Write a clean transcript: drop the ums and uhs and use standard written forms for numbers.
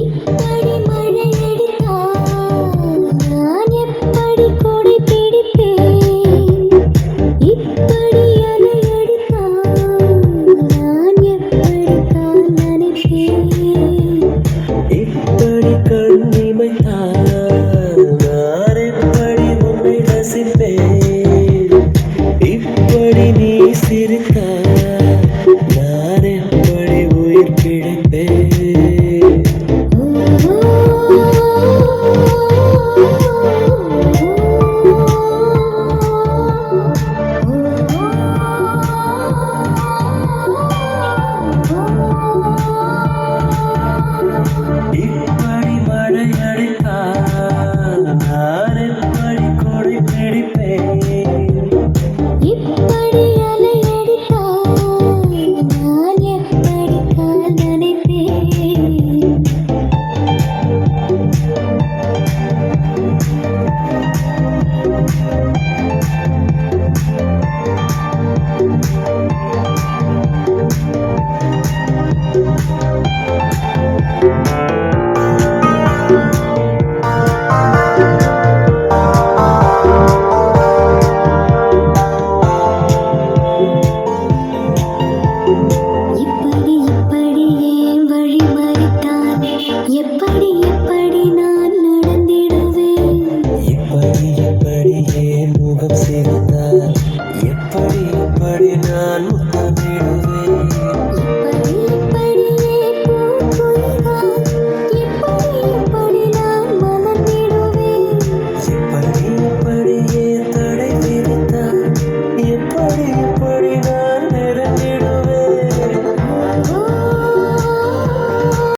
இப்படி மழை அடித்தால் நான் எப்படி கொடை பிடிப்பேன்? இப்படி அலை அடித்தால் நான் எப்படி கால் நனைப்பேன்? இப்படி கண்ணிமைத்தால் நான் எப்படி உன்னை ரசிப்பேன்? இப்படி நீ சிரித்தால் நான் எப்படி உயிர் பிழைப்பேன்?